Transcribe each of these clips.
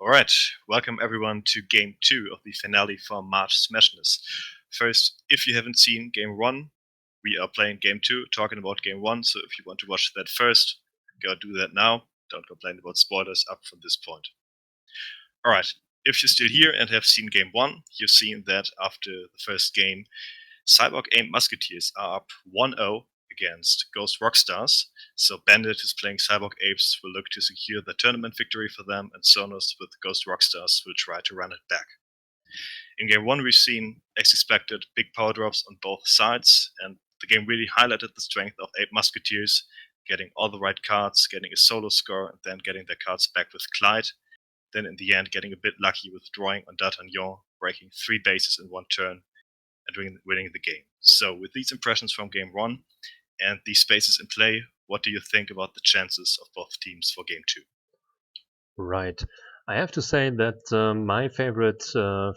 Alright, welcome everyone to Game 2 of the finale for March Smashness. First, if you haven't seen Game 1, we are playing Game 2, talking about Game 1, so if you want to watch that first, go do that now. Don't complain about spoilers up from this point. Alright, if you're still here and have seen Game 1, you've seen that after the first game, Cyborg Aim Musketeers are up 1-0 against Ghost Rockstars. So Bandit, who's playing Cyborg Apes, will look to secure the tournament victory for them, and Sonos with Ghost Rockstars will try to run it back. In Game 1, we've seen, as expected, big power drops on both sides, and the game really highlighted the strength of Ape Musketeers, getting all the right cards, getting a solo score, and then getting their cards back with Clyde. Then in the end, getting a bit lucky with drawing on D'Artagnan, breaking 3 bases in one turn, and winning the game. So with these impressions from Game 1 and these spaces in play, what do you think about the chances of both teams for Game 2? Right. I have to say that my favorite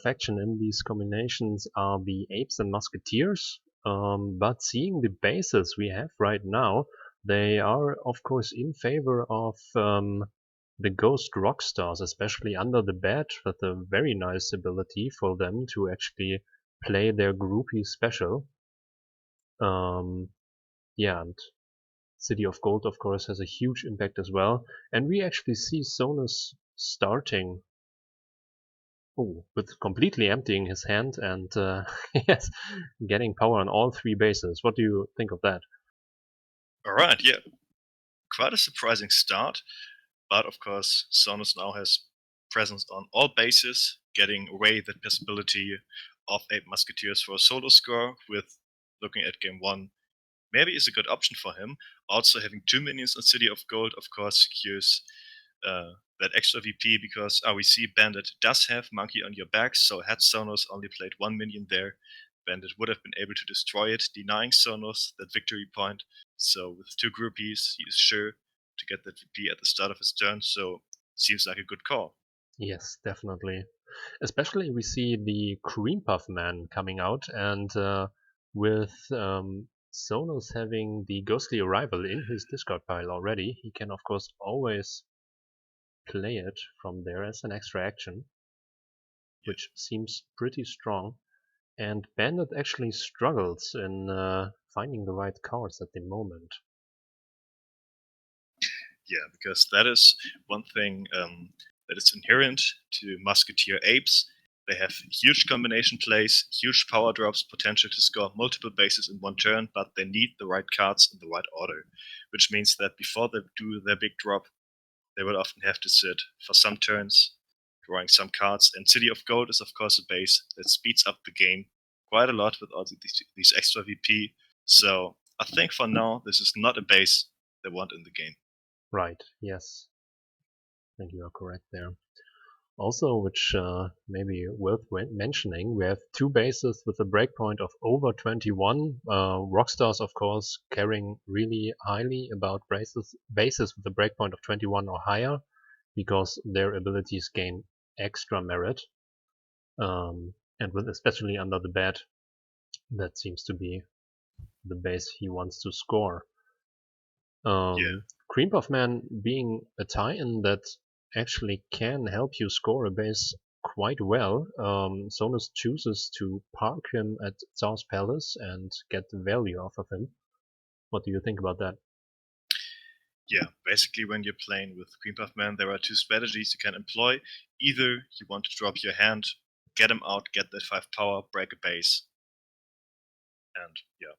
faction in these combinations are the Apes and Musketeers. But seeing the bases we have right now, they are, of course, in favor of the Ghost Rockstars, especially under the bed, with a very nice ability for them to actually play their groupie special. Yeah, and City of Gold, of course, has a huge impact as well. And we actually see Sonus starting with completely emptying his hand and yes, getting power on all 3 bases. What do you think of that? Alright, yeah. Quite a surprising start, but of course, Sonus now has presence on all bases, getting away that possibility of 8 Musketeers for a solo score, with looking at Game 1 maybe is a good option for him. Also, having 2 minions on City of Gold, of course, secures that extra VP, because we see Bandit does have Monkey on your back, so had Sonos only played 1 minion there, Bandit would have been able to destroy it, denying Sonos that victory point. So with 2 groupies, he is sure to get that VP at the start of his turn, so seems like a good call. Yes, definitely. Especially we see the Cream Puff Man coming out, and with Sonos having the Ghostly Arrival in his discard pile already, he can of course always play it from there as an extra action, which seems pretty strong. And Bandit actually struggles in finding the right cards at the moment. Yeah, because that is one thing that is inherent to Musketeer Apes. They have huge combination plays, huge power drops, potential to score multiple bases in one turn, but they need the right cards in the right order, which means that before they do their big drop, they will often have to sit for some turns, drawing some cards. And City of Gold is, of course, a base that speeds up the game quite a lot with all these extra VP. So I think for now, this is not a base they want in the game. Right, yes. I think you are correct there. Also, which may be worth mentioning, we have 2 bases with a breakpoint of over 21. Rockstars, of course, caring really highly about bases with a breakpoint of 21 or higher, because their abilities gain extra merit. And with especially under the bed, that seems to be the base he wants to score. Yeah. Cream Puff Man being a tie-in that actually can help you score a base quite well. Sonus chooses to park him at Tsar's Palace and get the value off of him. What do you think about that? Yeah, basically when you're playing with Cream Puff Man, there are 2 strategies you can employ. Either you want to drop your hand, get him out, get that 5 power, break a base, and yeah,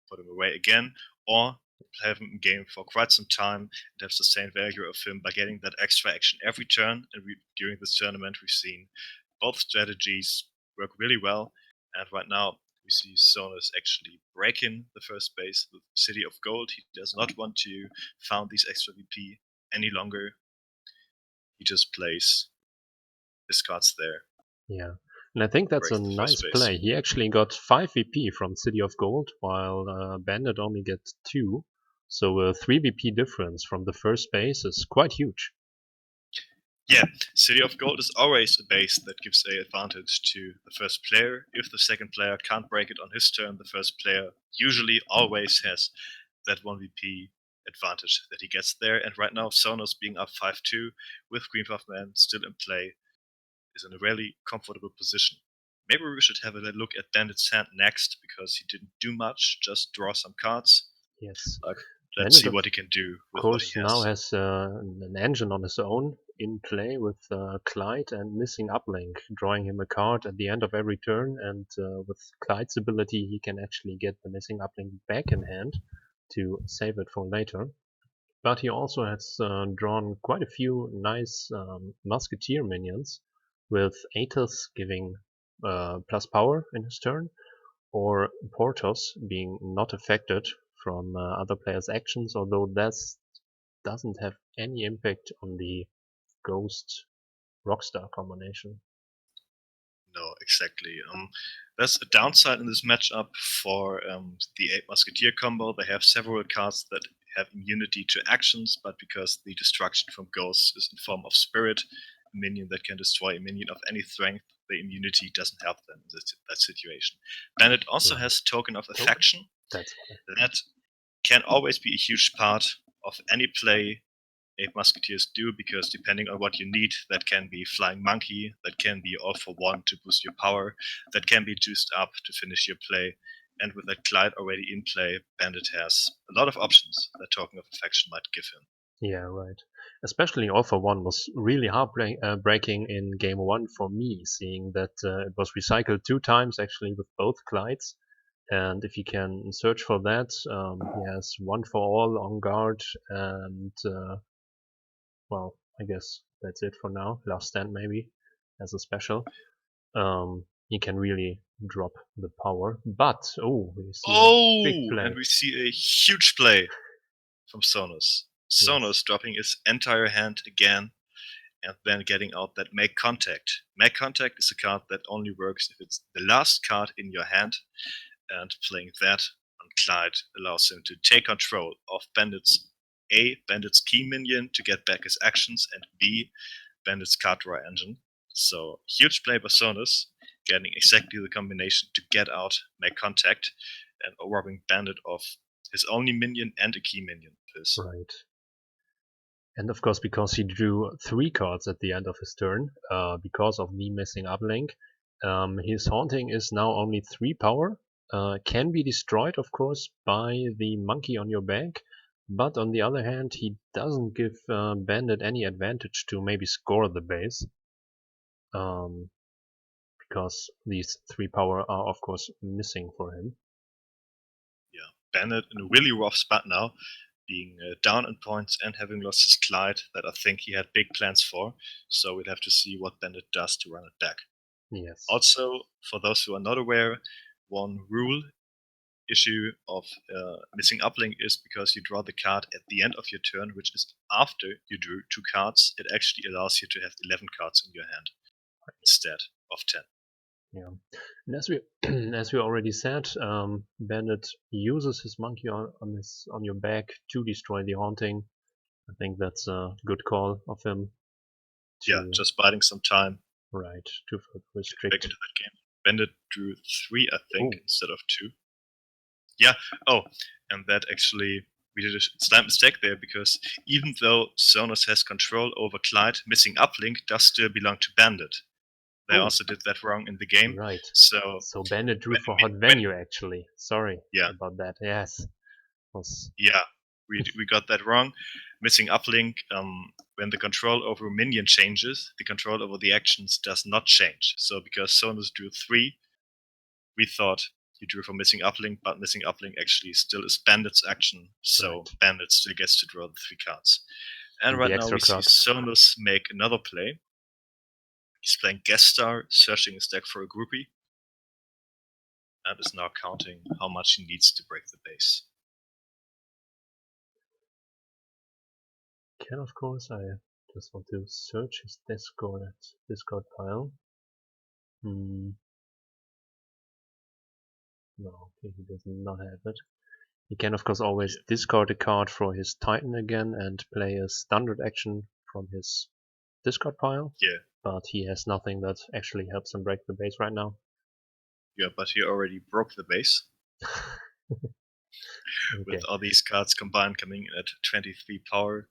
put him away again, or have him in game for quite some time and have sustained value of him by getting that extra action every turn. And during this tournament, we've seen both strategies work really well. And right now, we see Sonus actually breaking the first base with City of Gold. He does not want to found these extra VP any longer. He just plays his cards there. Yeah, and I think that's a Breaks the first nice base. play. He actually got 5 VP from City of Gold, while Bandit only gets 2. So a 3 VP difference from the first base is quite huge. Yeah, City of Gold is always a base that gives a advantage to the first player. If the second player can't break it on his turn, the first player usually always has that 1 VP advantage that he gets there. And right now, Sonos being up 5-2 with Green Buff Man still in play is in a really comfortable position. Maybe we should have a look at Bandit's hand next, because he didn't do much, just draw some cards. Yes. Like, let's Bandit, see of what he can do with what he course, now has. has an engine on his own in play with Clyde and missing uplink, drawing him a card at the end of every turn, and with Clyde's ability he can actually get the missing uplink back in hand to save it for later. But he also has drawn quite a few nice musketeer minions, with Aethys giving plus power in his turn, or Portos being not affected from other players' actions, although that doesn't have any impact on the Ghost Rockstar combination. No, exactly. There's a downside in this matchup for the 8 Musketeer combo. They have several cards that have immunity to actions, but because the destruction from Ghosts is in form of Spirit, a minion that can destroy a minion of any strength, the immunity doesn't help them in that situation. Bandit also Right. has Token of Affection. That's why. That can always be a huge part of any play 8 Musketeers do, because depending on what you need, that can be Flying Monkey, that can be All for One to boost your power, that can be juiced up to finish your play. And with that Clyde already in play, Bandit has a lot of options that Token of Affection might give him. Yeah, right. Especially All for One was really breaking in game one for me, seeing that it was recycled 2 times actually with both Clydes. And if you can search for that, he has one for all on guard, and well, I guess that's it for now. Last Stand maybe as a special. You can really drop the power. But we see a big Oh, and play. we see a huge play from Sonos. Yes, Sonos dropping his entire hand again, and then getting out that Make Contact. Make Contact is a card that only works if it's the last card in your hand, and playing that on Clyde allows him to take control of Bandit's Bandit's key minion to get back his actions, and B, Bandit's card draw engine. So huge play by Sonus, getting exactly the combination to get out, make contact, and robbing Bandit of his only minion and a key minion. right. And of course, because he drew 3 cards at the end of his turn, because of the missing uplink, his Haunting is now only 3 power. Can be destroyed, of course, by the monkey on your back. But on the other hand, he doesn't give Bandit any advantage to maybe score the base. Because these 3 power are, of course, missing for him. Yeah, Bandit in a really rough spot now, being down in points and having lost his Clyde that I think he had big plans for. So we'll have to see what Bandit does to run it back. Yes. Also, for those who are not aware, one rule issue of missing uplink is because you draw the card at the end of your turn, which is after you drew 2 cards. It actually allows you to have 11 cards in your hand instead of 10. Yeah, and as we as we already said, Bandit uses his monkey on your back to destroy the haunting. I think that's a good call of him. Yeah, just biding some time. Right, to Get restrict. back into that game. Bandit drew 3, I think, Ooh. instead of 2. Yeah. Oh, and that actually, we did a slight mistake there, because even though Sonos has control over Clyde, missing uplink does still belong to Bandit. They also did that wrong in the game. Right. So Bandit drew for Hot Venue actually. Sorry yeah, about that. Yes. Was yeah, we got that wrong. Missing uplink. When the control over minion changes, the control over the actions does not change. So because Sonos drew 3, we thought he drew for missing uplink, but missing uplink actually still is Bandit's action. So right. Bandit still gets to draw the 3 cards. And And right the now extra we see card. Sonos make another play. He's playing Guest Star, searching his deck for a groupie, and is now counting how much he needs to break the base. Can of course I just want to search his Discord pile. No, okay, he does not have it. He can of course always discard a card for his Titan again and play a standard action from his discard pile. Yeah. But he has nothing that actually helps him break the base right now. Yeah, but he already broke the base. with Okay. all these cards combined coming in at 23 power.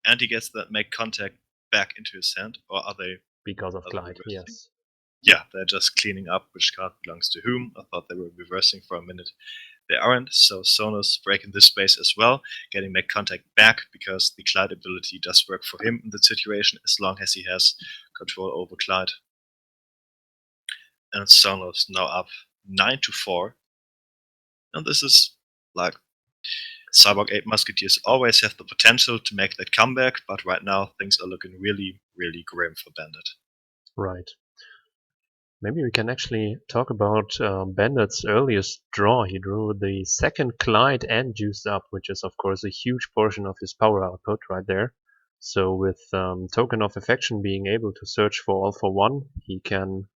And he gets that make contact back into his hand, or are they Because of Clyde, reversing? yes. Yeah, they're just cleaning up which card belongs to whom. I thought they were reversing for a minute. They aren't, so Sonos breaking this space as well, getting make contact back because the Clyde ability does work for him in the situation as long as he has control over Clyde. And Sonos now up 9-4. And this is like Cyborg 8 Musketeers always have the potential to make that comeback, but right now things are looking really, really grim for Bandit. Right. Maybe we can actually talk about Bandit's earliest draw. He drew the second Clyde and juiced up, which is of course a huge portion of his power output right there. So with Token of Affection being able to search for all for one, he can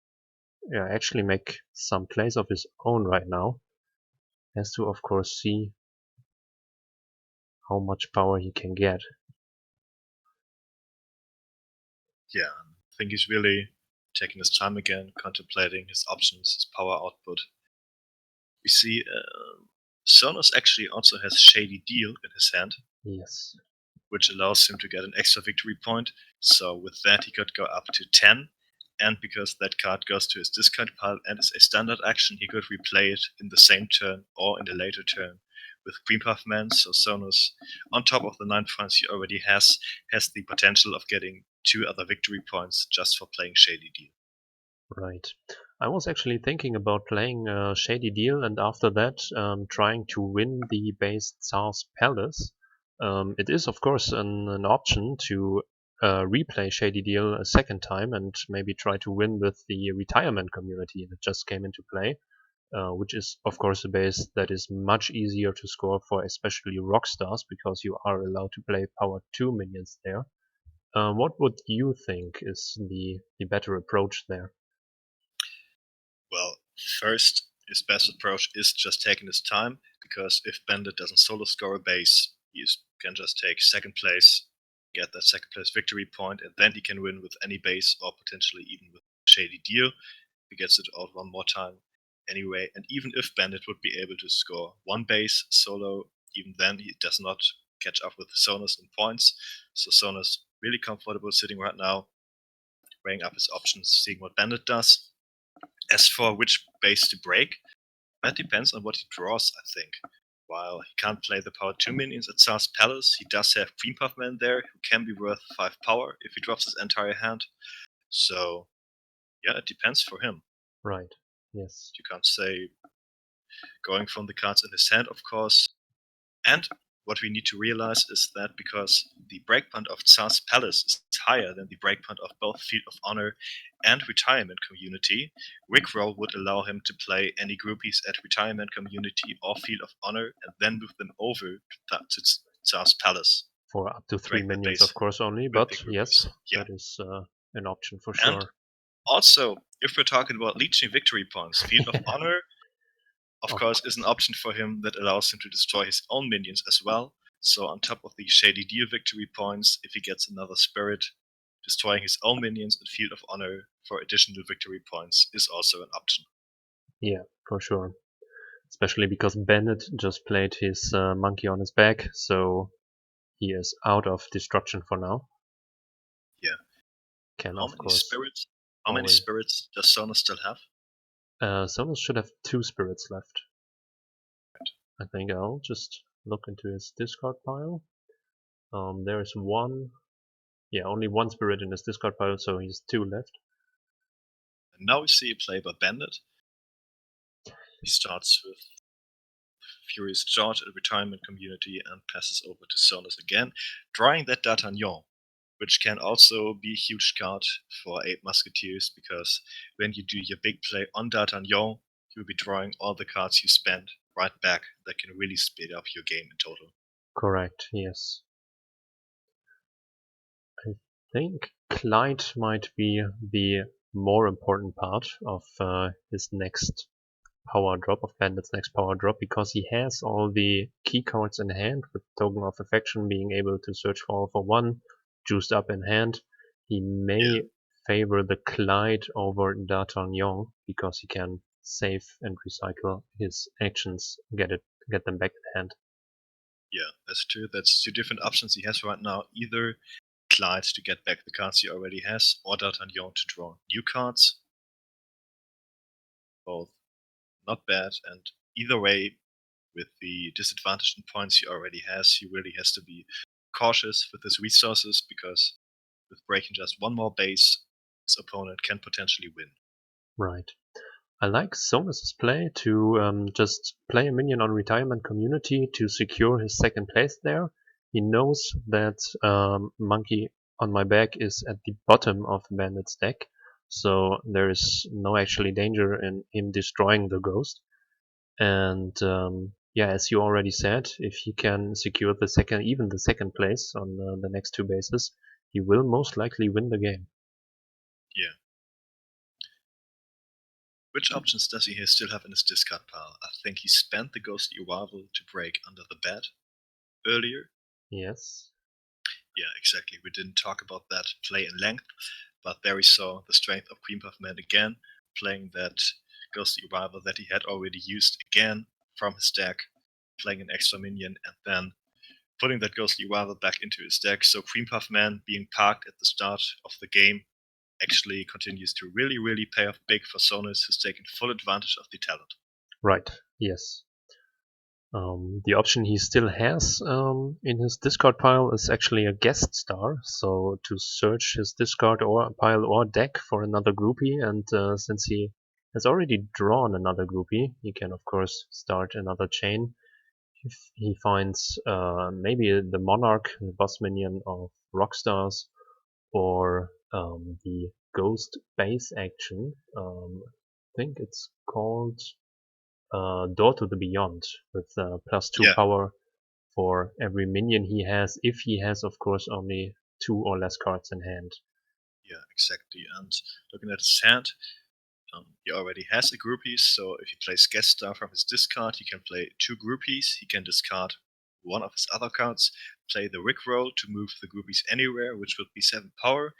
actually make some plays of his own right now. Has to of course see how much power he can get. Yeah, I think he's really taking his time again, contemplating his options, his power output. We see Sonos actually also has Shady Deal in his hand, Yes. which allows him to get an extra victory point. So with that, he could go up to 10. And because that card goes to his discard pile and is a standard action, he could replay it in the same turn or in a later turn with Green Puff Man. So Sonos, on top of the 9 points he already has the potential of getting 2 other victory points just for playing Shady Deal. Right. I was actually thinking about playing Shady Deal and after that trying to win the base Tsar's Palace. It is of course an option to replay Shady Deal a second time and maybe try to win with the retirement community that just came into play, which is of course a base that is much easier to score for especially Rockstars because you are allowed to play power 2 minions there. What would you think is the better approach there? Well, first, his best approach is just taking his time, because if Bandit doesn't solo score a base, he can just take second place, get that second place victory point, and then he can win with any base or potentially even with Shady Deal. He gets it out one more time anyway. And even if Bandit would be able to score one base solo, even then he does not catch up with Sonos in points. So Sonos really comfortable sitting right now, weighing up his options, seeing what Bandit does. As for which base to break, that depends on what he draws, I think. While he can't play the power 2 minions at Tsar's Palace, he does have Cream Puff Man there, who can be worth 5 power if he drops his entire hand. So, yeah, it depends for him. Right. Yes. You can't say going from the cards in his hand, of course. And what we need to realize is that because the breakpoint of Tsar's Palace is higher than the breakpoint of both Field of Honor and Retirement Community, Rickroll would allow him to play any groupies at Retirement Community or Field of Honor and then move them over to Tsar's Palace. For up to 3 Break the minions, base of course, only, with the but groupies. yes, Yeah. that is an option for And sure. also, if we're talking about leeching victory points, Field of Honor, of course, is an option for him that allows him to destroy his own minions as well. So on top of the Shady Deal victory points, if he gets another spirit, destroying his own minions at Field of Honor for additional victory points is also an option. Yeah, for sure. Especially because Bennett just played his monkey on his back, so he is out of destruction for now. Yeah. Can, How of many course, spirits? How many always. spirits does Sona still have? Someone should have 2 spirits left. I think I'll just look into his discard pile. There is one. Yeah, only 1 spirit in his discard pile, so he's 2 left. And now we see a play by Bandit. He starts with Furious George at Retirement Community and passes over to Sonos again, drawing that D'Artagnan, which can also be a huge card for 8 Musketeers, because when you do your big play on D'Artagnan, you'll be drawing all the cards you spend right back. That can really speed up your game in total. Correct, yes. I think Clyde might be the more important part of his next power drop, of Bandit's next power drop, because he has all the key cards in hand, with Token of Affection being able to search for all for one, juiced up in hand. He may Yeah. favor the Clyde over D'Artagnan because he can save and recycle his actions, get it get them back in hand. Yeah, that's true. That's two different options he has right now. Either Clyde to get back the cards he already has, or D'Artagnan to draw new cards. Both not bad, and either way, with the disadvantage in points he already has, he really has to be cautious with his resources, because with breaking just one more base, his opponent can potentially win. Right. I like Somus's play to just play a minion on Retirement Community to secure his second place there. He knows that Monkey on my back is at the bottom of the Bandit's deck, so there is no actually danger in him destroying the Ghost. And yeah, as you already said, if he can secure even the second place on the next two bases, he will most likely win the game. Yeah. Which options does he still have in his discard pile? I think he spent the Ghostly Arrival to break Under the Bed earlier. Yes. Yeah, exactly. We didn't talk about that play in length, but there we saw the strength of Queen Puff Man again, playing that Ghostly Arrival that he had already used again from his deck, playing an extra minion, and then putting that Ghostly Arrival back into his deck. So Queen Puff Man being parked at the start of the game actually continues to really, really pay off big for Sonus, who's taken full advantage of the talent. Right, yes. The option he still has in his discard pile is actually a guest star, so to search his discard or pile or deck for another groupie, and since he has already drawn another groupie, he can of course start another chain. If he finds maybe the Monarch, the boss minion of Rockstars, or the Ghost base action, I think it's called Door to the Beyond, with +2 power for every minion he has, if he has, of course, only 2 or less cards in hand. Yeah, exactly. And looking at his hand, he already has a groupie, so if he plays guest star from his discard, he can play 2 groupies. He can discard one of his other cards, play the Rickroll to move the groupies anywhere, which would be 7 power,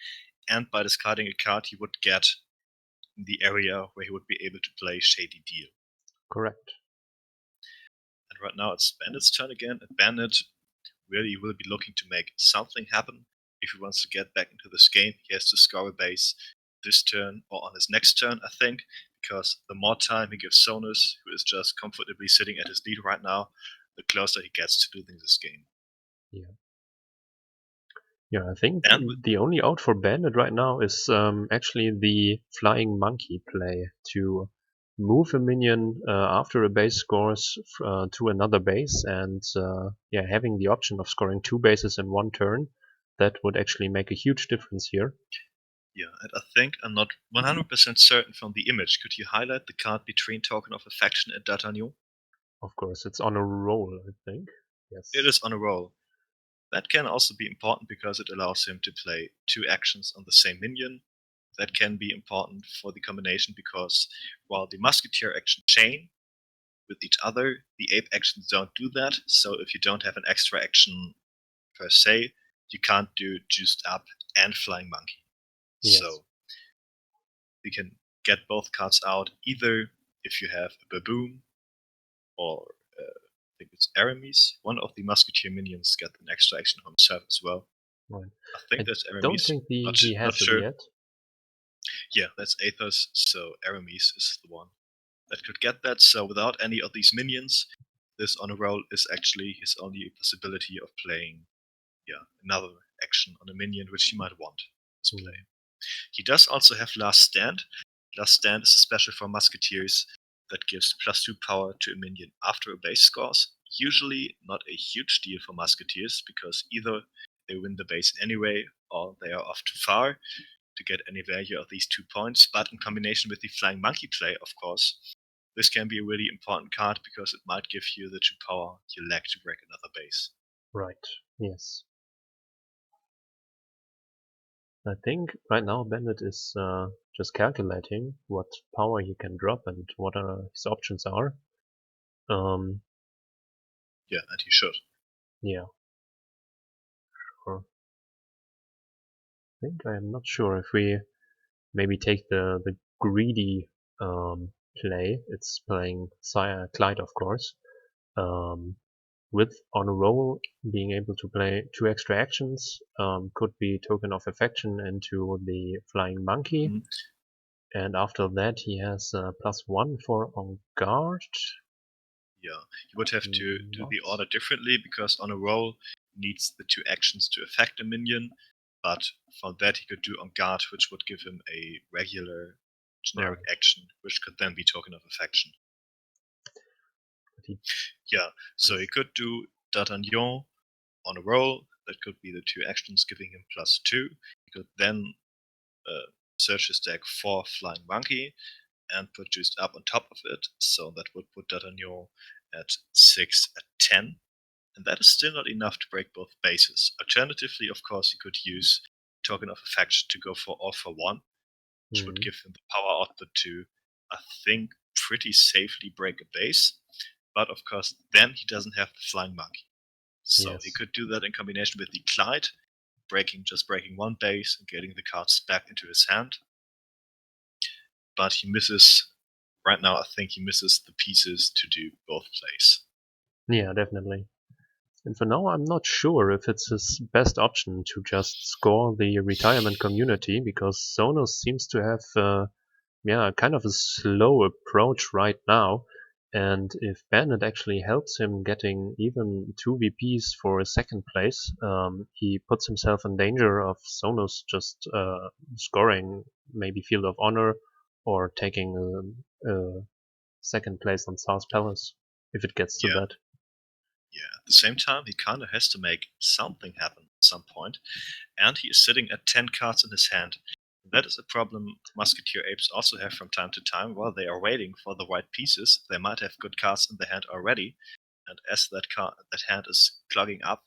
and by discarding a card, he would get the area where he would be able to play Shady Deal. Correct. And right now it's Bandit's turn again, and Bandit really will be looking to make something happen. If he wants to get back into this game, he has to score a base this turn or on his next turn, I think, because the more time he gives Sonus, who is just comfortably sitting at his lead right now, the closer he gets to losing this game. Yeah. Yeah, I think And the only out for Bandit right now is actually the Flying Monkey play to move a minion after a base scores to another base, and yeah, having the option of scoring 2 bases in one turn, that would actually make a huge difference here. yeah, and I think I'm not 100% certain from the image. Could you highlight the card between Token of Affection and D'Artagnan? Of course, it's on a roll, I think. Yes. It is on a roll. That can also be important because it allows him to play 2 actions on the same minion. That can be important for the combination because while the Musketeer action chain with each other, the Ape actions don't do that. So if you don't have an extra action per se, you can't do Juiced Up and Flying Monkey. Yes. So you can get both cards out either if you have a Baboon or I think it's Aramis. One of the Musketeer minions got an extra action for himself as well. Right. I think I that's don't Aramis. think Not he has it sure. yet. Yeah, that's Athos, so Aramis is the one that could get that. So without any of these minions, this honor roll is actually his only possibility of playing another action on a minion which he might want to play. He does also have Last Stand. Last Stand is a special for Musketeers that gives +2 power to a minion after a base scores. Usually not a huge deal for Musketeers because either they win the base anyway or they are off too far to get any value of these 2 points. But in combination with the Flying Monkey play, of course, this can be a really important card because it might give you the 2 power you lack to break another base. Right, yes. I think right now Bandit is just calculating what power he can drop and what his options are. Yeah, and he should. Yeah. Sure. I think I'm not sure if we maybe take the greedy play. It's playing Clyde, of course. With on a roll being able to play 2 extra actions, could be Token of Affection into the Flying Monkey. Mhm. And after that, he has +1 for On Guard. Yeah, you would have to do Not. the order differently because on a roll he needs the 2 actions to affect a minion, but for that he could do On Guard, which would give him a regular generic Right. action, which could then be Token of Affection. But he, Yeah, so yes. he could do D'Artagnan on a roll. That could be the 2 actions giving him +2. He could then search his deck for Flying Monkey and put Juiced Up on top of it. So that would put D'Artagnan at 6 at 10. And that is still not enough to break both bases. Alternatively, of course, you could use Token of Affection to go for All for One, which would give him the power output to, I think, pretty safely break a base. But of course, then he doesn't have the Flying Monkey. So he Yes. could do that in combination with the Clyde, just breaking one base and getting the cards back into his hand. But he misses, right now, I think he misses the pieces to do both plays. Yeah, definitely. And for now, I'm not sure if it's his best option to just score the retirement community, because Sonos seems to have kind of a slow approach right now. And if Bandit actually helps him getting even 2 VPs for a second place, he puts himself in danger of Sonos just scoring maybe Field of Honor or taking a second place on South Palace, if it gets to Yeah, that. yeah. At the same time, he kind of has to make something happen at some point, and he is sitting at 10 cards in his hand. That is a problem Musketeer Apes also have from time to time. While they are waiting for the right pieces, they might have good cards in their hand already, and as that hand is clogging up,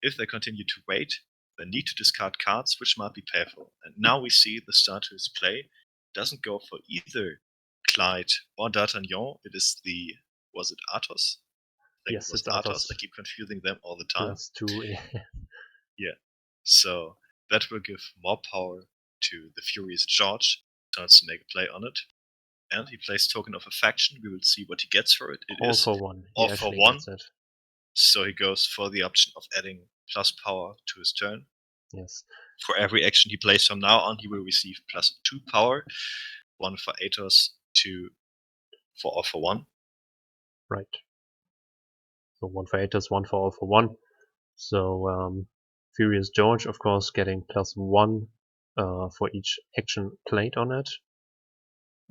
if they continue to wait, they need to discard cards, which might be painful. And now we see the start to his play doesn't go for either Clyde or D'Artagnan. It is was it Athos? I think it Yes, was it's Athos. I Athos keep confusing them all the time. +2. Yeah. So that will give more power to the Furious George. Starts to make a play on it. And he plays Token of Affection. We will see what he gets for it. It All is for one. He all for actually one. gets it. So he goes for the option of adding plus power to his turn. Yes. For every action he plays from now on, he will receive +2 power. 1 for Athos, 2 for all for one. Right. So 1 for Athos, 1 for all for one. So Furious George, of course, getting +1 for each action played on it.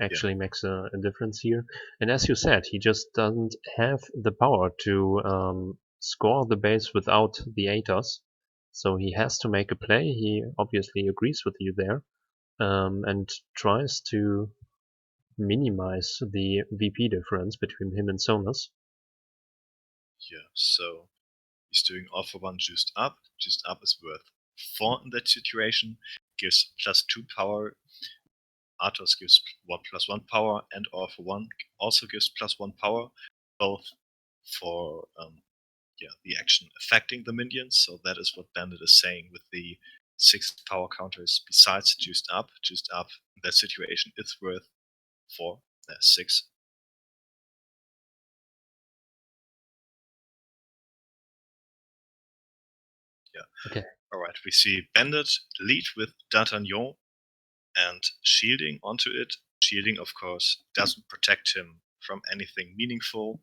Actually makes a difference here. And as you said, he just doesn't have the power to score the base without the Athos. So he has to make a play. He obviously agrees with you there, and tries to minimize the VP difference between him and Sonos. Yeah, so he's doing all for one juiced up. Juiced up is worth 4 in that situation. Gives +2 power. Athos gives 1+1 power, and all for one also gives +1 power, both for the action affecting the minions. So that is what Bandit is saying with the 6 power counters besides juiced up. Juiced up in that situation is worth 6. Yeah. Okay. Alright, we see Bandit lead with D'Artagnan and shielding onto it. Shielding, of course, doesn't protect him from anything meaningful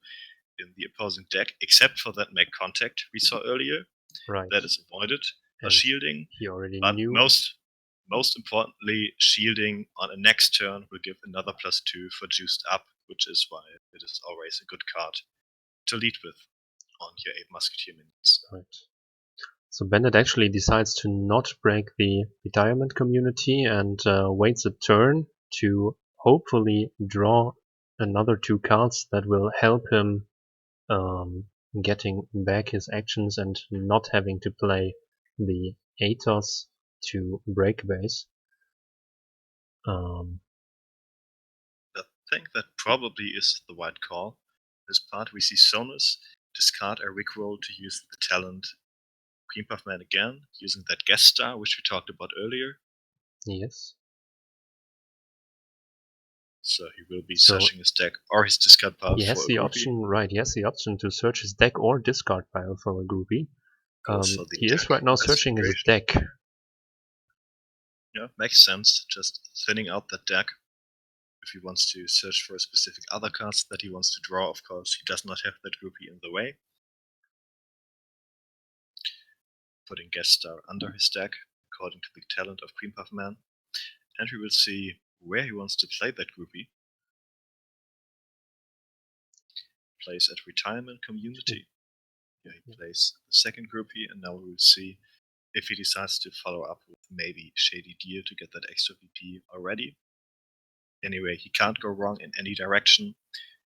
in the opposing deck, except for that make contact we saw earlier. Right. That is avoided by And shielding. he already But knew. most importantly, shielding on a next turn will give another +2 for juiced up, which is why it is always a good card to lead with on your 8 Musketeer minions. Right. So Bandit actually decides to not break the retirement community and waits a turn to hopefully draw another 2 cards that will help him getting back his actions and not having to play the Athos to break base. I think that probably is the right call. This part we see Sonus discard a Rickroll to use the talent Cream Puff Man again, using that guest star which we talked about earlier. Yes. So he will be So searching his deck or his discard pile he for has a the groupie. option, right? He has the option to search his deck or discard pile for a groupie. Goes for the He deck is right now in that searching his situation. deck. Yeah, makes sense. Just thinning out that deck. If he wants to search for specific other cards that he wants to draw, of course, he does not have that groupie in the way. Putting Guest Star under his deck, according to the talent of Cream Puff Man. And we will see where he wants to play that groupie. Plays at Retirement Community. Yeah, he plays the second groupie, and now we will see if he decides to follow up with maybe Shady Deal to get that extra VP already. Anyway, he can't go wrong in any direction.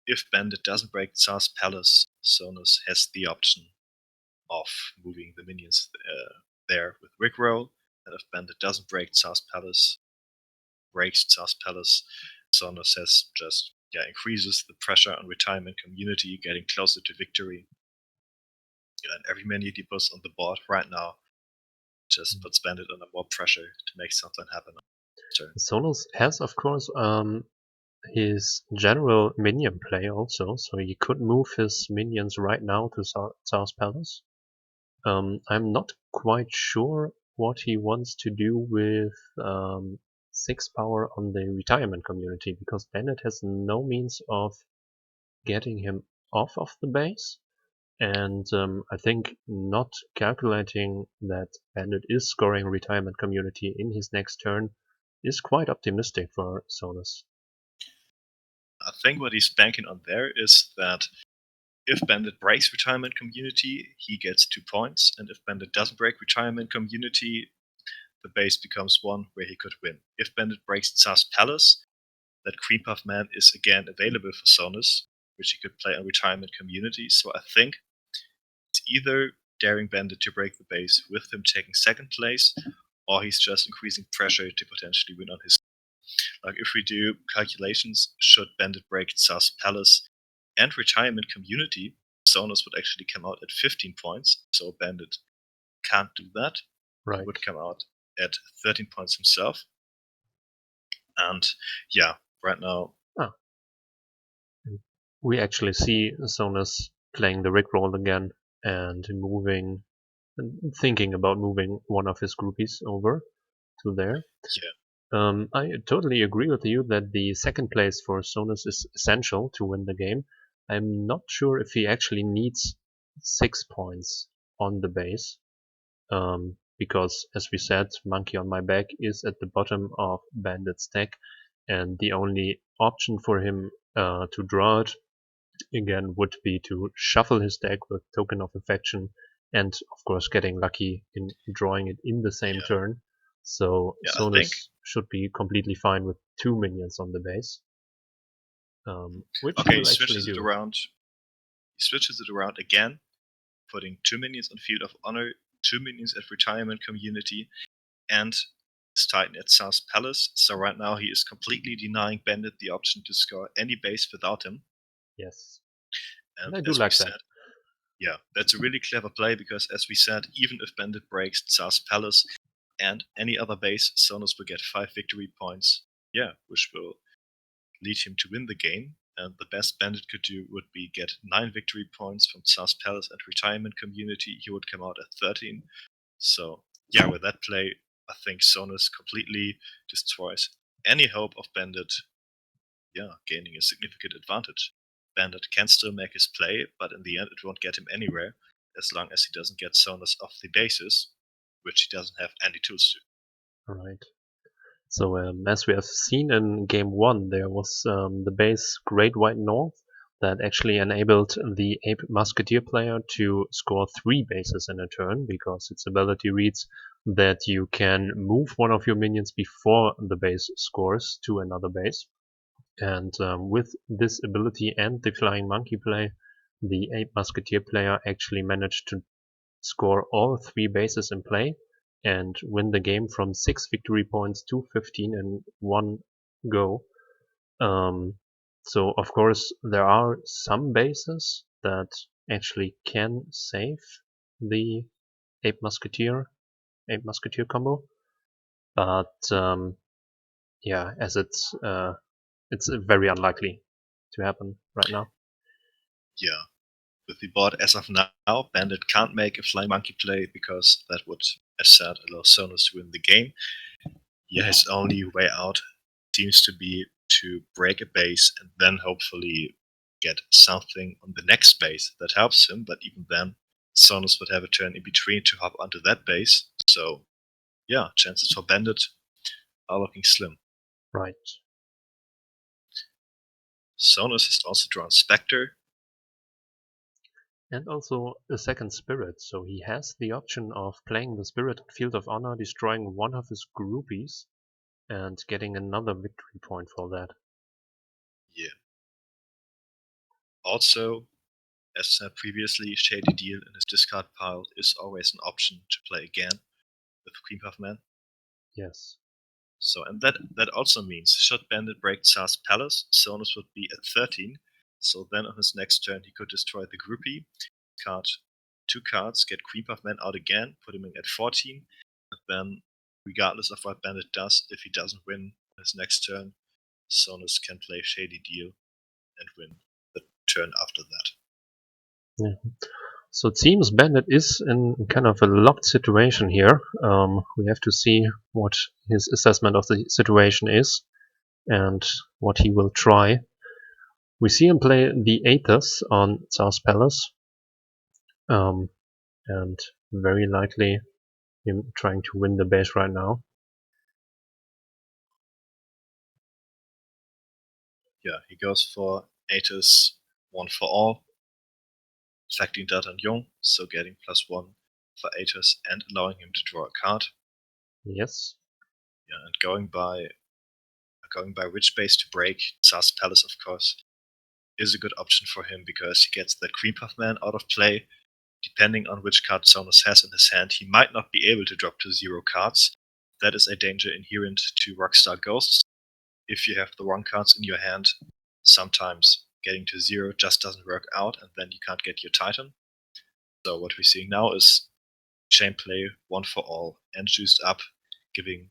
If Bandit doesn't break Tsar's Palace, Sonus has the option of moving the minions there with Rickroll. And if Bandit doesn't break Tsar's Palace, breaks Tsar's Palace, Sonus has just increases the pressure on Retirement Community, getting closer to victory. And every minion he puts on the board right now just puts Bandit under more pressure to make something happen. Sonus has, of course, his general minion play also, so he could move his minions right now to Tsar's Palace. I'm not quite sure what he wants to do with 6 power on the Retirement Community, because Bandit has no means of getting him off of the base. And I think not calculating that Bandit is scoring Retirement Community in his next turn is quite optimistic for Sonus. I think what he's banking on there is that if Bandit breaks Retirement Community, he gets 2 points, and if Bandit doesn't break Retirement Community, the base becomes one where he could win. If Bandit breaks Tsar's Palace, that Cream Puff Man is again available for Sonus, which he could play on Retirement Community. So I think it's either daring Bandit to break the base with him taking second place, or he's just increasing pressure to potentially win on his. Like if we do calculations, should Bandit break Tsar's Palace and Retirement Community, Sonus would actually come out at 15 points. So Bandit can't do that. Right. He would come out at 13 points himself. And yeah, right now. We actually see Sonus playing the Rickroll again and thinking about moving one of his groupies over to there. Yeah. I totally agree with you that the second place for Sonus is essential to win the game. I'm not sure if he actually needs 6 points on the base. Because, as we said, Monkey on My Back is at the bottom of Bandit's deck, and the only option for him to draw it again would be to shuffle his deck with Token of Affection, and of course getting lucky in drawing it in the same turn. So Sonus should be completely fine with 2 minions on the base, which he will actually do. He switches it around again, putting 2 minions on Field of Honor, 2 minions at Retirement Community, and is Titan at Tsar's Palace. So right now he is completely denying Bandit the option to score any base without him. Yes. And I do like that. Yeah, that's a really clever play because, as we said, even if Bandit breaks Tsar's Palace and any other base, Sonus will get 5 victory points. Yeah, which will lead him to win the game. And the best Bandit could do would be get 9 victory points from Tsar's Palace and Retirement Community. He would come out at 13. So yeah, with that play, I think Sonus completely destroys any hope of Bandit gaining a significant advantage. Bandit can still make his play, but in the end it won't get him anywhere as long as he doesn't get Sonus off the bases, which he doesn't have any tools to. Right. So as we have seen in game 1, there was the base Great White North that actually enabled the Ape Musketeer player to score 3 bases in a turn, because its ability reads that you can move one of your minions before the base scores to another base. And with this ability and the Flying Monkey play, the Ape Musketeer player actually managed to score all 3 bases in play and win the game from 6 victory points to 15 in one go. So of course there are some bases that actually can save the Ape Musketeer combo, but yeah, as it's it's very unlikely to happen right now. Yeah. With the board as of now, Bandit can't make a Flying Monkey play because that would, as said, allow Sonus to win the game. Yeah, his only way out seems to be to break a base and then hopefully get something on the next base that helps him, but even then, Sonus would have a turn in between to hop onto that base. So, yeah, chances for Bandit are looking slim. Right. Sonus has also drawn Spectre. And also a second spirit, so he has the option of playing the spirit Field of Honor, destroying one of his groupies, and getting another victory point for that. Yeah. Also, as said previously, Shady Deal in his discard pile is always an option to play again with Cream Puff Man. Yes. So, and that also means should Bandit break Tsar's Palace, Sonus would be at 13. So then on his next turn, he could destroy the groupie, card 2 cards, get Cream Puff Man out again, put him in at 14. And then, regardless of what Bandit does, if he doesn't win his next turn, Sonus can play Shady Deal and win the turn after that. Yeah. So it seems Bandit is in kind of a locked situation here. We have to see what his assessment of the situation is and what he will try. We see him play the Aethys on Tsar's Palace, and very likely him trying to win the base right now. Yeah, he goes for Aethys 1 for all, affecting D'Artagnan, so getting +1 for Aethys and allowing him to draw a card. Yes. Yeah, and going by which base to break, Tsar's Palace, of course, is a good option for him because he gets that Cream Puff Man out of play. Depending on which card Sonus has in his hand, he might not be able to drop to 0 cards. That is a danger inherent to Rockstar Ghosts. If you have the wrong cards in your hand, sometimes getting to 0 just doesn't work out, and then you can't get your Titan. So what we're seeing now is chain play 1 for all and juiced up, giving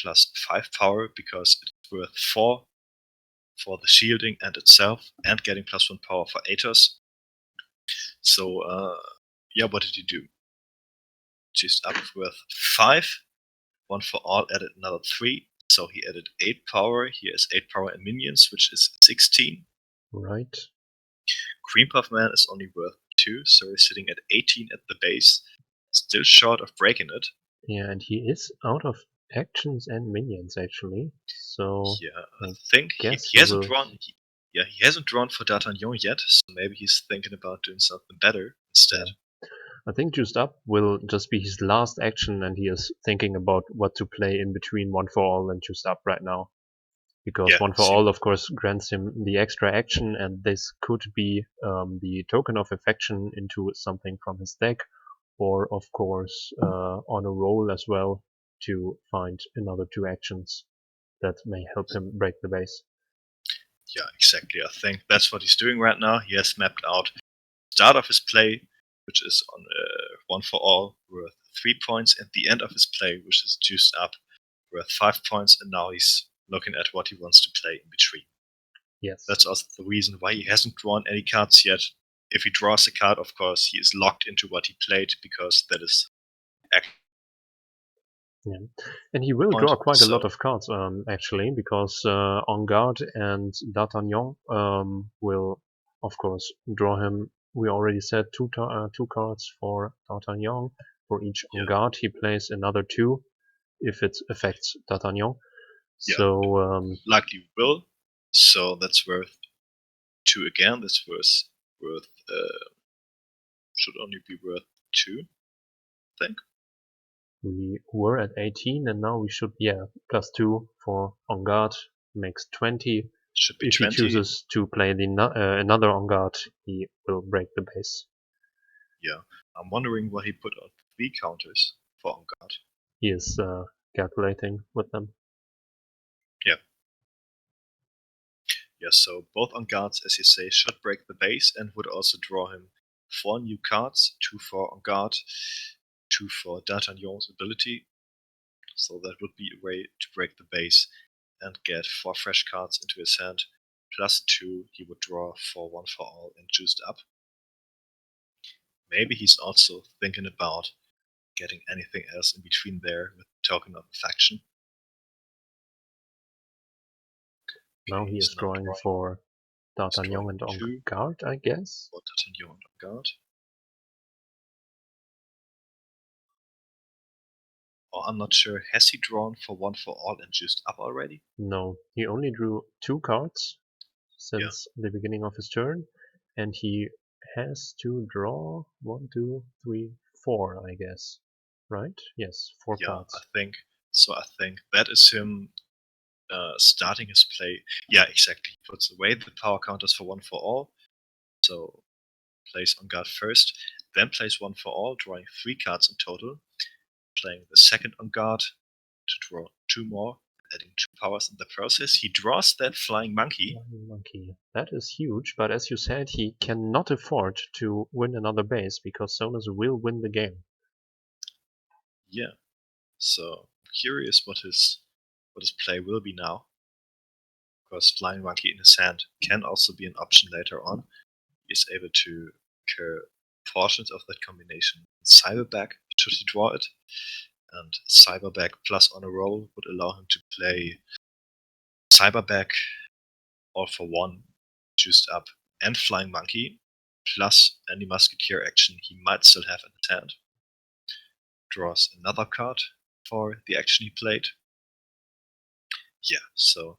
+5 power because it's worth 4 for the shielding and itself, and getting +1 power for Aethys. So, yeah, what did he do? Juiced up worth 5. 1 for all added another 3. So he added 8 power. He has 8 power in minions, which is 16. Right. Cream Puff Man is only worth 2, so he's sitting at 18 at the base. Still short of breaking it. Yeah, and he is out of actions and minions actually. So yeah, I think guess he hasn't will. drawn. He hasn't drawn for D'Artagnan yet, so maybe he's thinking about doing something better instead. Yeah. I think Juiced Up will just be his last action, and he is thinking about what to play in between One for All and Juiced Up right now. Because Yeah, One for All, of course, grants him the extra action, and this could be the token of affection into something from his deck, or of course on a roll as well to find another 2 actions that may help him break the base. Yeah, exactly. I think that's what he's doing right now. He has mapped out start of his play, which is on 1 for all, worth 3 points, and the end of his play, which is juiced up, worth 5 points, and now he's looking at what he wants to play in between. Yes. That's also the reason why he hasn't drawn any cards yet. If he draws a card, of course, he is locked into what he played because that is Yeah. And he will point. draw quite a lot So of cards, actually, because On Guard and D'Artagnan will, of course, draw him. We already said 2 cards for D'Artagnan. For each On yeah, Guard, he plays another 2 if it affects D'Artagnan. yeah, So, likely will. So that's worth 2 again. That's worth should only be worth 2, I think. we were at 18, and now we should, yeah, +2 for On Guard makes 20. Should be If he 20. chooses to play another On Guard, he will break the base. Yeah, I'm wondering what he put on 3 counters for On Guard. He is calculating with them. Yeah. Yeah, so both On Guards, as you say, should break the base and would also draw him 4 new cards, 2 for On Guard, 2 for D'Artagnan's ability. So that would be a way to break the base. and get 4 fresh cards into his hand. +2, he would draw for 1 for all and juiced up. Maybe he's also thinking about getting anything else in between there with Token of Affection. Now he is drawing for D'Artagnan and En Garde, I guess. For D'Artagnan and En Garde. Or I'm not sure, has he drawn for 1 for all and juiced up already? No, he only drew 2 cards since the beginning of his turn, and he has to draw 1, 2, 3, 4, I guess. Right? Yes, 4 cards. I think so. I think that is him starting his play. Yeah, exactly. He puts away the power counters for 1 for all. So plays En Garde first, then plays 1 for all, drawing 3 cards in total. Playing the second En Garde to draw 2 more, adding 2 powers in the process. He draws that Flying Monkey. That is huge, but as you said, he cannot afford to win another base because Sonus will win the game. Yeah. So I'm curious what his play will be now. Of course, Flying Monkey in his hand can also be an option later on. He is able to incur portions of that combination Cyberback should he draw it, and Cyberback plus on a roll would allow him to play Cyberback all for 1, juiced up, and Flying Monkey, plus any Musketeer action he might still have in his hand. Draws another card for the action he played. Yeah, so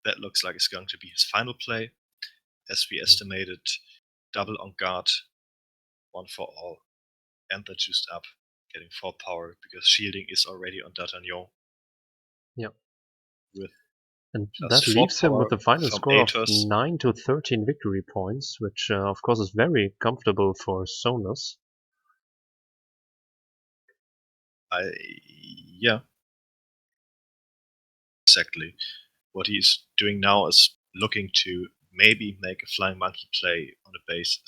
that looks like it's going to be his final play. As we estimated, double En Garde, 1 for all, and the juiced up, getting 4 power because shielding is already on D'Artagnan. Yep. With and that leaves him with a final score of 9 to 13 victory points, which of course is very comfortable for Sonus. Yeah. Exactly. What he's doing now is looking to maybe make a Flying Monkey play on a base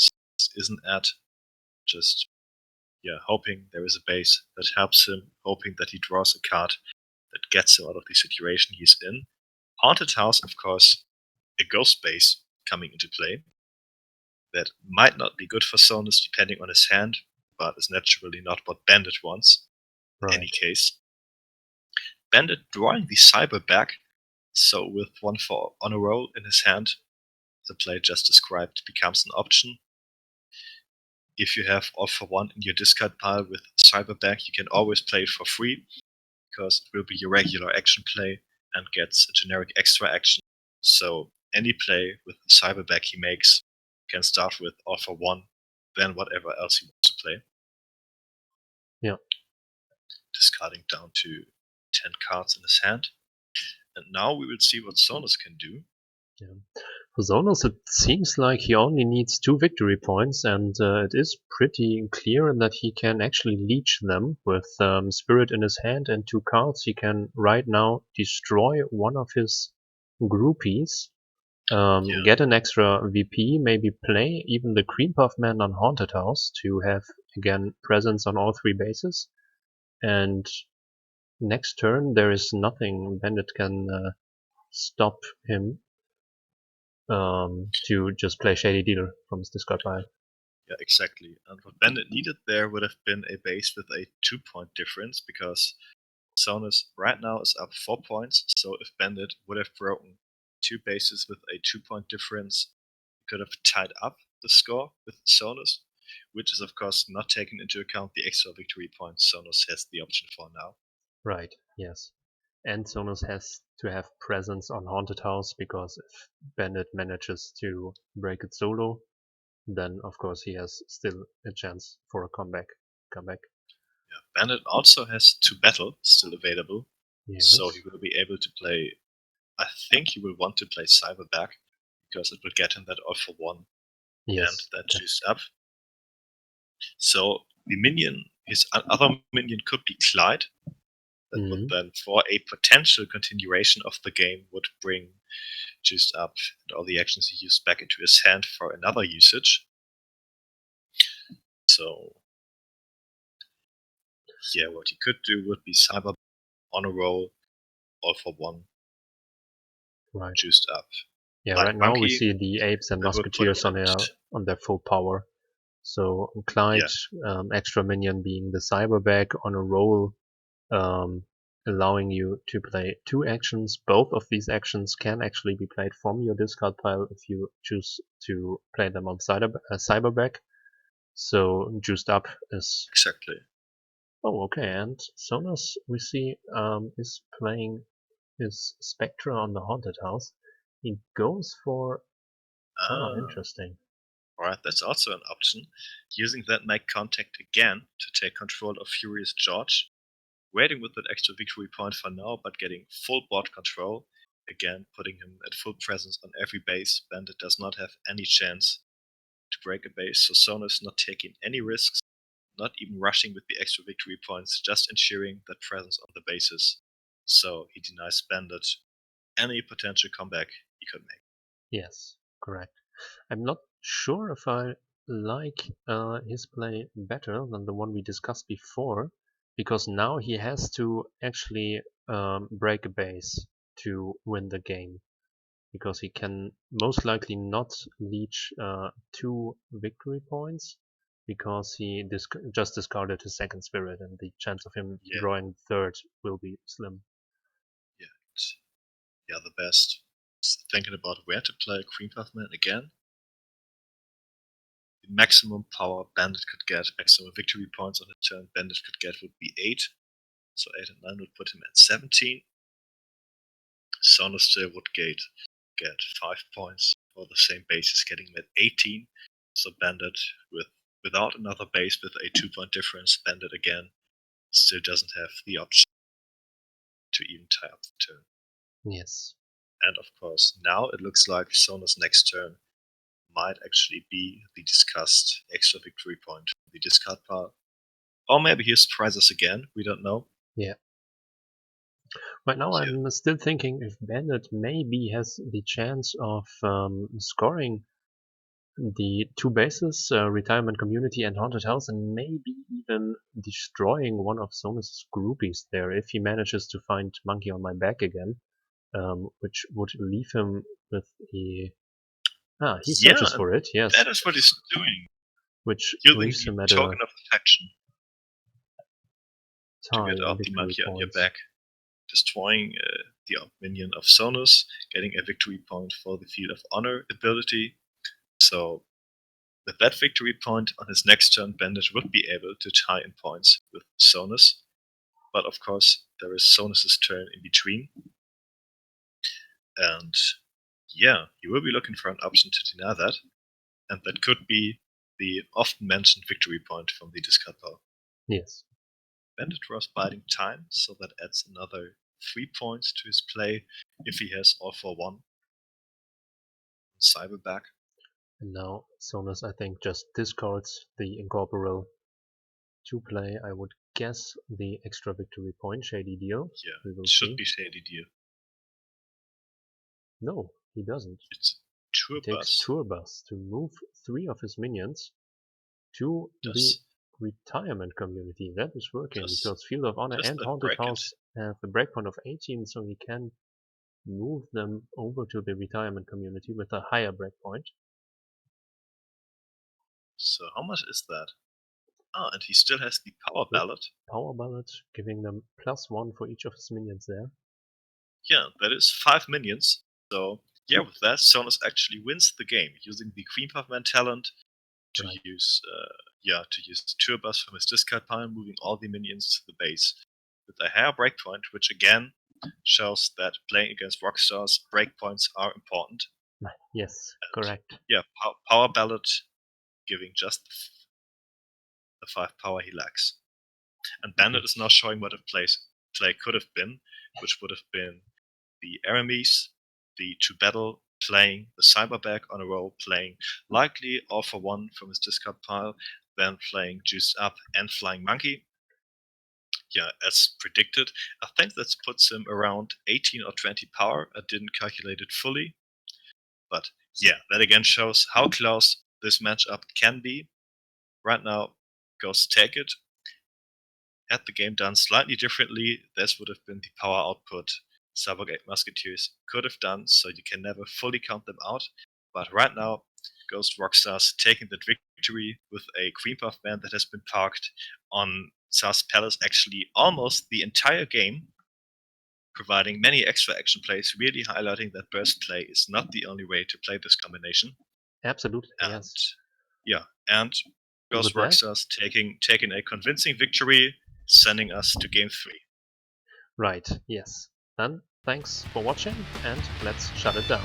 isn't at. Just, hoping there is a base that helps him, hoping that he draws a card that gets him out of the situation he's in. Haunted House, of course, a ghost base coming into play. That might not be good for Sonus depending on his hand, but is naturally not what Bandit wants. In any case. Bandit drawing the Cyber back, so with 1 for on a roll in his hand, the play just described becomes an option. If you have all for 1 in your discard pile with Cyberback, you can always play it for free, because it will be your regular action play and gets a generic extra action. So any play with Cyberback he makes can start with all for 1, then whatever else he wants to play. Yeah. Discarding down to 10 cards in his hand. And now we will see what Sonus can do. Yeah. For Sonus, it seems like he only needs 2 victory points, and it is pretty clear that he can actually leech them with Spirit in his hand and 2 cards. He can right now destroy one of his groupies, get an extra VP, maybe play even the Cream Puff Man on Haunted House to have again presence on all 3 bases. And next turn there is nothing Bandit can stop him to just play Shady Dealer from his discard pile. Yeah, exactly. And what Bandit needed there would have been a base with a 2-point difference, because Sonus right now is up 4 points, so if Bandit would have broken 2 bases with a 2-point difference, he could have tied up the score with Sonus, which is of course not taken into account the extra victory points Sonus has the option for now. Right, yes. And Sonus has to have presence on Haunted House, because if Bandit manages to break it solo, then of course he has still a chance for a comeback. Yeah, Bandit also has 2 battle still available, so he will be able to play. I think he will want to play Cyberback, because it will get him that all for 1 and that juice up. So the minion, his other minion could be Clyde. That would then, for a potential continuation of the game, would bring juiced up and all the actions he used back into his hand for another usage. So yeah, what he could do would be Cyber on a roll, all for 1, Right. juiced up. Yeah, Like right now we Monkey, see the apes and that would put him musketeers on their full power. So Clyde, extra minion being the cyberback on a roll, allowing you to play 2 actions. Both of these actions can actually be played from your discard pile if you choose to play them on cyberback. So juiced up is exactly. oh okay, and Sonos we see is playing his Spectra on the haunted house. He goes for interesting. Alright, that's also an option. Using that make contact again to take control of Furious George. Waiting with that extra victory point for now, but getting full board control. Again, putting him at full presence on every base. Bandit does not have any chance to break a base, so Sonos not taking any risks, not even rushing with the extra victory points, just ensuring that presence on the bases. So he denies Bandit any potential comeback he could make. Yes, correct. I'm not sure if I like his play better than the one we discussed before, because now he has to actually break a base to win the game, because he can most likely not leech 2 victory points, because he just discarded his second spirit, and the chance of him drawing third will be slim. Yeah, the best. Thinking about where to play Cream Puff Man again. The maximum power Bandit could get, maximum victory points on the turn Bandit could get would be 8. So 8 and 9 would put him at 17. Sonos still would get 5 points for the same basis, getting him at 18. So Bandit, without another base with a 2-point difference, Bandit again still doesn't have the option to even tie up the turn. Yes. And of course, now it looks like Sonos' next turn might actually be the discussed extra victory point from the discard pile. Or maybe he surprises again, we don't know. Yeah. Right now I'm still thinking if Bandit maybe has the chance of scoring the 2 bases, Retirement Community and Haunted House, and maybe even destroying one of Sonos' groupies there if he manages to find Monkey on My Back again, which would leave him with a... he searches for it, yes. That is what he's doing. Which using leaves him the at token of affection to tie get out the victory monkey on your points. back. Destroying the minion of Sonos, getting a victory point for the Field of Honor ability. So with that victory point on his next turn, Bandit would be able to tie in points with Sonos. But of course, there is Sonos' turn in between. And yeah, he will be looking for an option to deny that. And that could be the often mentioned victory point from the discard pile. Yes. Bandit draws biding time, so that adds another 3 points to his play if he has all for 1. Cyberback. And now Sonos, I think, just discards the Incorporeal to play, I would guess, the extra victory point, Shady Deal. Yeah, we will should see. be Shady Deal. No, he doesn't. It's Tour He takes Bus. Tour Bus to move 3 of his minions to the Retirement Community. That is working because Field of Honor and Haunted House have a breakpoint of 18, so he can move them over to the Retirement Community with a higher breakpoint. So how much is that? Ah, and he still has the Power Ballot. Power Ballot, giving them +1 for each of his minions there. Yeah, that is 5 minions. So yeah, with that, Sonos actually wins the game using the Cream Puff Man talent to use the Tour Bus from his discard pile, moving all the minions to the base with a higher breakpoint, which again shows that playing against Rockstars, breakpoints are important. Yes, correct. Yeah, Power Ballot giving just the 5 power he lacks. And Bandit is now showing what a play could have been, which would have been the Aramis, the To Battle, playing the Cyberback on a roll, playing likely All for One from his discard pile, then playing Juiced Up and Flying Monkey. Yeah, as predicted. I think that puts him around 18 or 20 power. I didn't calculate it fully. But yeah, that again shows how close this matchup can be. Right now, goes take it. Had the game done slightly differently, this would have been the power output Subrogate Musketeers could have done, so you can never fully count them out. But right now, Ghost Rockstars taking that victory with a Cream Puff band that has been parked on Sars Palace actually almost the entire game, providing many extra action plays, really highlighting that burst play is not the only way to play this combination. Absolutely, And yes. yeah, and Ghost With that, Rockstars taking a convincing victory, sending us to game 3. right, yes. Then thanks for watching, and let's shut it down.